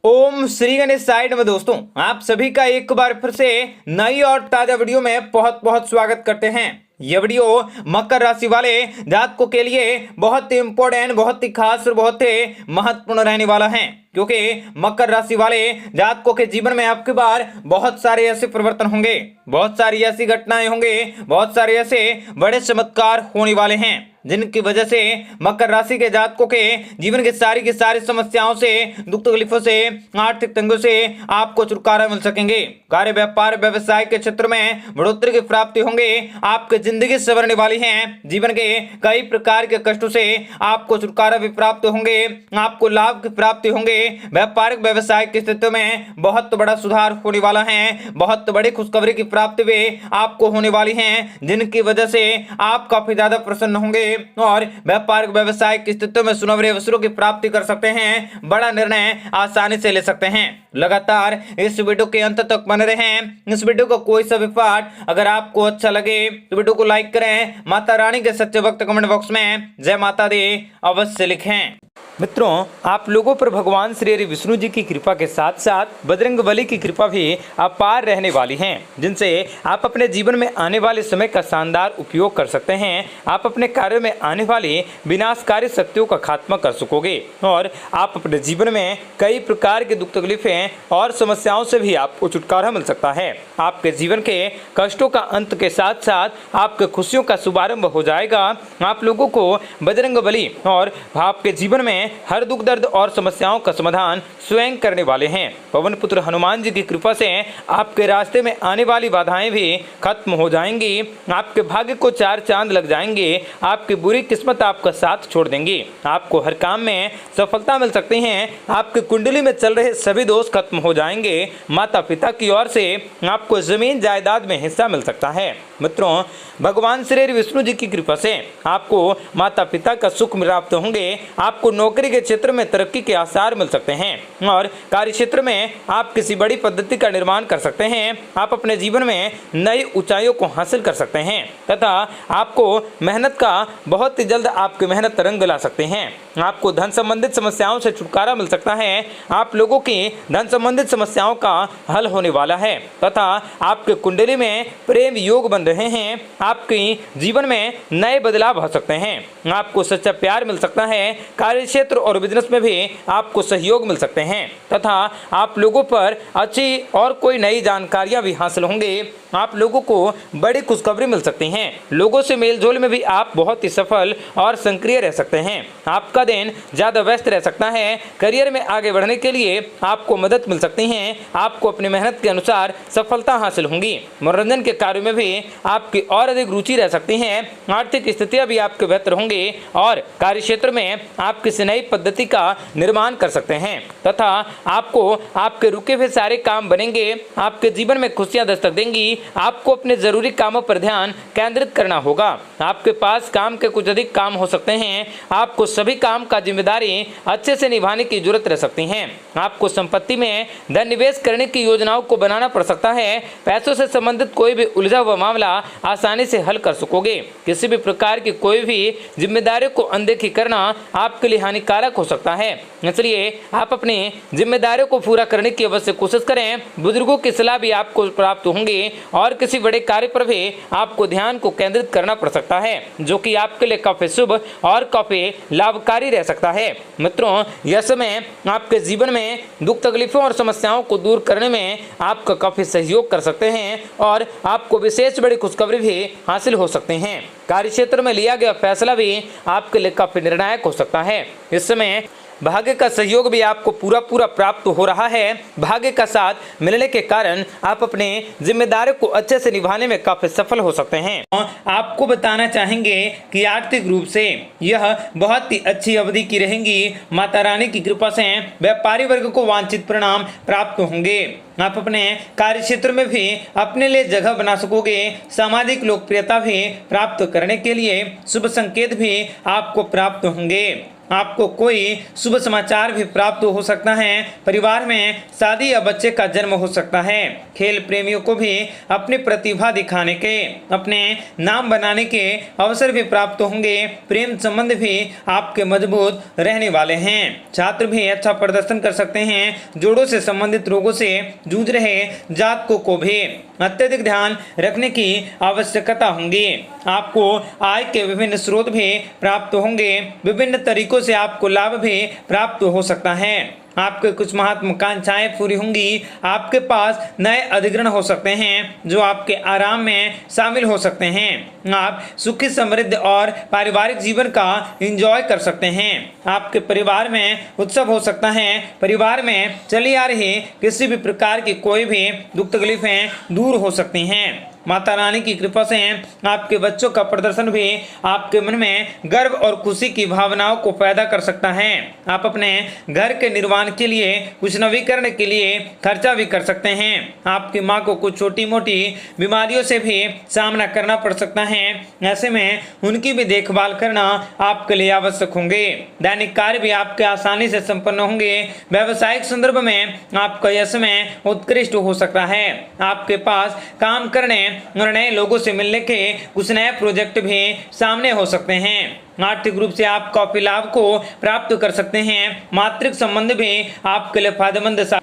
ओम श्री गणेशाय नमः। दोस्तों, आप सभी का एक बार फिर से नई और ताजा वीडियो में बहुत बहुत स्वागत करते हैं। यह वीडियो मकर राशि वाले जातकों के लिए बहुत ही इंपॉर्टेंट, बहुत ही खास और बहुत ही महत्वपूर्ण रहने वाला है, क्योंकि मकर राशि वाले जातकों के जीवन में आपकी बार बहुत सारे ऐसे परिवर्तन होंगे, बहुत सारी ऐसी घटनाएं होंगे, बहुत सारे ऐसे बड़े चमत्कार होने वाले हैं जिनकी वजह से मकर राशि के जातकों के जीवन की सारी समस्याओं से, दुख तकलीफों से, आर्थिक तंगों से आपको छुटकारा मिल सकेंगे। कार्य व्यापार व्यवसाय के क्षेत्र में बढ़ोतरी की प्राप्ति होंगे। आपकी जिंदगी संवरने वाली है। जीवन के कई प्रकार के कष्टों से आपको छुटकारा भी प्राप्त होंगे, आपको लाभ की प्राप्ति होंगे। व्यापारिक व्यवसाय की स्थिति में बहुत बड़ा सुधार होने वाला है। बहुत बड़ी खुशखबरी की प्राप्ति भी आपको होने वाली है, जिनकी वजह से आप काफी ज्यादा प्रसन्न होंगे और व्यापारिक व्यवसाय की स्थिति में सुनहरे अवसरों की प्राप्ति कर सकते हैं। बड़ा निर्णय आसानी से ले सकते हैं। लगातार इस वीडियो के अंत तक बने रहें। इस वीडियो को कोई सा भी पार्ट अगर आपको अच्छा लगे तो वीडियो को लाइक करें। माता रानी के सच्चे भक्त कमेंट बॉक्स में जय माता दी अवश्य लिखें। मित्रों, आप लोगों पर भगवान श्री हरि विष्णु जी की कृपा के साथ साथ बजरंगबली की कृपा भी अपार रहने वाली है, जिनसे आप अपने जीवन में आने वाले समय का शानदार उपयोग कर सकते हैं। आप अपने कार्यों में आने वाली विनाशकारी शक्तियों का खात्मा कर सकोगे और आप अपने जीवन में कई प्रकार के दुख तकलीफें और समस्याओं से भी आपको छुटकारा मिल सकता है। आपके जीवन के कष्टों का अंत के साथ साथ आपके खुशियों का शुभारंभ हो जाएगा। आप लोगों को बजरंगबली और आपके जीवन में हर दुख दर्द और समस्याओं का समाधान स्वयं करने वाले हैं। पवन पुत्र हनुमान जी की कृपा से आपके रास्ते में आने वाली बाधाएं भी खत्म हो जाएंगी। आपके भाग्य को चार चांद लग जाएंगे। आपकी बुरी किस्मत आपका साथ छोड़ देंगी। आपको हर काम में सफलता मिल सकती है। आपकी कुंडली में चल रहे सभी दोष खत्म हो जाएंगे। माता पिता की ओर से आपको जमीन जायदाद में हिस्सा मिल सकता है। मित्रों, भगवान श्री विष्णु जी की कृपा से आपको माता पिता का सुख प्राप्त होंगे। आपको नौकरी के क्षेत्र में तरक्की के आसार मिल सकते हैं और कार्य क्षेत्र में आप किसी बड़ी पद्धति का निर्माण कर सकते हैं। आप अपने जीवन में नई ऊंचाइयों को हासिल कर सकते हैं तथा आपको मेहनत का बहुत ही जल्द आपकी मेहनत रंग ला सकते हैं। आपको धन संबंधित समस्याओं से छुटकारा मिल सकता है। आप लोगों की धन संबंधित समस्याओं का हल होने वाला है तथा आपके कुंडली में प्रेम योग बन रहे हैं। आपके जीवन में नए बदलाव हो सकते हैं। आपको सच्चा प्यार मिल सकता है। कार्य क्षेत्र और बिजनेस में भी आपको सहयोग मिल सकते हैं तथा आप लोगों पर अच्छी और कोई नई जानकारियां भी हासिल होंगे। आप लोगों को बड़ी खुशखबरी मिल सकती हैं। लोगों से मेलजोल में भी आप बहुत ही सफल और सक्रिय रह सकते हैं। आपका दिन ज्यादा व्यस्त रह सकता है। करियर में आगे बढ़ने के लिए आपको मदद मिल सकती है। आपको अपनी मेहनत के अनुसार सफलता हासिल होंगी। मनोरंजन के कार्य में भी आपकी और अधिक रुचि रह सकती है। आर्थिक स्थितियां भी आपके बेहतर होंगी और कार्य क्षेत्र में आप किसी नई पद्धति का निर्माण कर सकते हैं तथा आपको आपके रुके हुए सारे काम बनेंगे। आपके जीवन में खुशियां दस्तक देंगी। आपको अपने जरूरी कामों पर ध्यान केंद्रित करना होगा। आपके पास काम के कुछ अधिक काम हो सकते हैं। आपको सभी काम का जिम्मेदारी अच्छे से निभाने की जरूरत रह सकती है। आपको संपत्ति में धन निवेश करने की योजनाओं को बनाना पड़ सकता है। पैसों से संबंधित कोई भी उलझा हुआ मामला आसानी से हल कर सकोगे। किसी भी प्रकार की कोई भी जिम्मेदारी को अनदेखी करना आपके लिए हानिकारक हो सकता है, इसलिए आप अपनी जिम्मेदारियों को पूरा करने की अवश्य कोशिश करें। बुजुर्गों की सलाह भी आपको प्राप्त होंगी और किसी बड़े कार्य पर भी आपको ध्यान को केंद्रित करना पड़ सकता है, जो कि आपके लिए काफी शुभ और काफी लाभकारी रह सकता है। मित्रों, यह समय आपके जीवन में दुख तकलीफों और समस्याओं को दूर करने में आपका काफी सहयोग कर सकते हैं और आपको विशेष बड़ी खुशखबरी भी हासिल हो सकते हैं। कार्य क्षेत्र में लिया गया फैसला भी आपके लिए काफी निर्णायक हो सकता है। इस समय भाग्य का सहयोग भी आपको पूरा प्राप्त हो रहा है। भाग्य का साथ मिलने के कारण आप अपने जिम्मेदारियों को अच्छे से निभाने में काफी सफल हो सकते हैं। आपको बताना चाहेंगे कि आर्थिक रूप से यह बहुत ही अच्छी अवधि की रहेंगी। माता रानी की कृपा से व्यापारी वर्ग को वांछित परिणाम प्राप्त होंगे। आप अपने कार्य क्षेत्र में भी अपने लिए जगह बना सकोगे। सामाजिक लोकप्रियता भी प्राप्त करने के लिए शुभ संकेत भी आपको प्राप्त होंगे। आपको कोई शुभ समाचार भी प्राप्त हो सकता है। परिवार में शादी या बच्चे का जन्म हो सकता है। खेल प्रेमियों को भी अपनी प्रतिभा दिखाने के, अपने नाम बनाने के अवसर भी प्राप्त होंगे। प्रेम संबंध भी आपके मजबूत रहने वाले हैं। छात्र भी अच्छा प्रदर्शन कर सकते हैं। जोड़ों से संबंधित रोगों से जूझ रहे जातकों को भी अत्यधिक ध्यान रखने की आवश्यकता होगी। आपको आय के विभिन्न स्रोत भी प्राप्त होंगे। विभिन्न तरीकों से आपको लाभ भी प्राप्त हो सकता है। आपके कुछ महत्वाकांक्षाएं पूरी होंगी। आपके पास नए अधिग्रहण हो सकते हैं जो आपके आराम में शामिल हो सकते हैं। आप सुखी समृद्ध और पारिवारिक जीवन का एंजॉय कर सकते हैं। आपके परिवार में उत्सव हो सकता है। परिवार में चली आ रही किसी भी प्रकार की कोई भी दुख तकलीफें दूर हो सकती हैं। माता रानी की कृपा से आपके बच्चों का प्रदर्शन भी आपके मन में गर्व और खुशी की भावनाओं को पैदा कर सकता है। आप अपने घर के निर्माण के लिए, कुछ नवीकरण के लिए खर्चा भी कर सकते हैं। आपकी माँ को कुछ छोटी मोटी बीमारियों से भी सामना करना पड़ सकता है। ऐसे में उनकी भी देखभाल करना आपके लिए आवश्यक होंगे। दैनिक कार्य भी आपके आसानी से संपन्न होंगे। व्यावसायिक संदर्भ में आपका यह समय उत्कृष्ट हो सकता है। आपके पास काम करने और नए लोगों से मिलने के कुछ नए प्रोजेक्ट भी सामने हो सकते हैं। आर्थिक रूप से आप काफी लाभ को प्राप्त कर सकते हैं। मातृक संबंध भी आपके लिए फायदेमंद।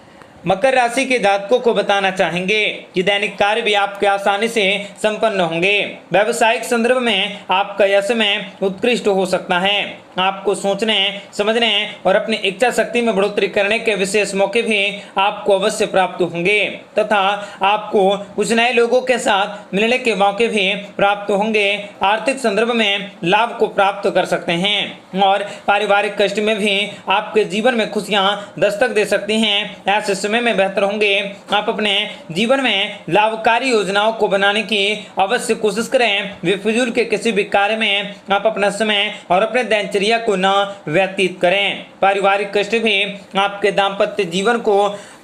मकर राशि के जातकों को बताना चाहेंगे कि दैनिक कार्य भी आपके आसानी से संपन्न होंगे। व्यावसायिक संदर्भ में आपका यह समय उत्कृष्ट हो सकता है। आपको सोचने, समझने और अपनी इच्छा शक्ति में बढ़ोतरी करने के विशेष मौके भी आपको अवश्य प्राप्त होंगे तथा आपको कुछ नए लोगों के साथ मिलने के मौके भी प्राप्त होंगे। आर्थिक संदर्भ में लाभ को प्राप्त कर सकते हैं और पारिवारिक कष्ट में भी आपके जीवन में खुशियां दस्तक दे सकती हैं। ऐसे समय में बेहतर होंगे आप अपने जीवन में लाभकारी योजनाओं को बनाने की अवश्य कोशिश करें। बेफिजूल के किसी भी कार्य में आप अपना समय और अपने दिनचर्या को न व्यतीत करें। पारिवारिक कष्ट भी आपके दाम्पत्य जीवन को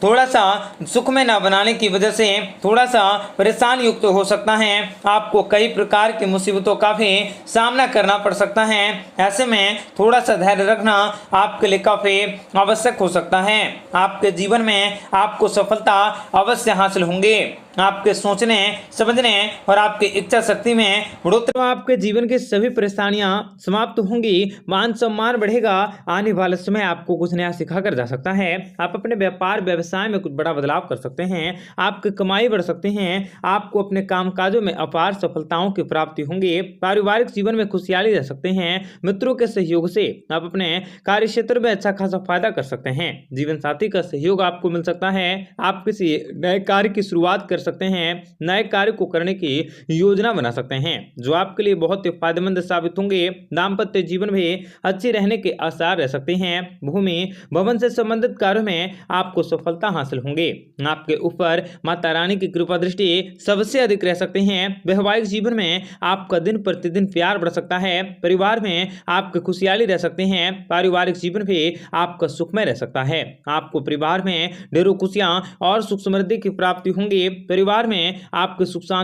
थोड़ा सा सुखमय न बनाने की वजह से थोड़ा सा परेशान युक्त हो सकता है। आपको कई प्रकार की मुसीबतों का भी सामना करना पड़ सकता है। ऐसे में थोड़ा सा धैर्य रखना आपके लिए काफी आवश्यक हो सकता है। आपके जीवन में आपको सफलता अवश्य हासिल होंगे। आपके सोचने, समझने और आपकी इच्छा शक्ति में बढ़ोतरी, आपके जीवन की सभी परेशानियां समाप्त होंगी। मान सम्मान बढ़ेगा। आने वाले समय आपको कुछ नया सिखा कर जा सकता है। आप अपने व्यापार व्यवसाय में कुछ बड़ा बदलाव कर सकते हैं। आपकी कमाई बढ़ सकते हैं। आपको अपने कामकाजों में अपार सफलताओं की प्राप्ति होंगी। पारिवारिक जीवन में खुशहाली रह सकते हैं। मित्रों के सहयोग से आप अपने कार्य क्षेत्र में अच्छा खासा फायदा कर सकते हैं। जीवन साथी का सहयोग आपको मिल सकता है। आप किसी नए कार्य की शुरुआत कर सकते हैं। नए कार्य को करने की योजना बना सकते हैं जो आपके लिए बहुत ही फायदेमंद साबित होंगे। दाम्पत्य जीवन में अच्छे रहने के आसार रह सकते हैं। भूमि भवन से संबंधित कार्यों में आपको सफलता हासिल होंगे। आपके ऊपर माता रानी की कृपा दृष्टि सबसे अधिक रह सकते हैं। वैवाहिक जीवन में आपका दिन प्रतिदिन प्यार बढ़ सकता है। परिवार में आपकी खुशहाली रह सकते हैं। पारिवारिक जीवन भी आपका सुखमय रह सकता है। आपको परिवार में ढेरों खुशियां और सुख समृद्धि की प्राप्ति होंगी। परिवार में आपके सुख शांति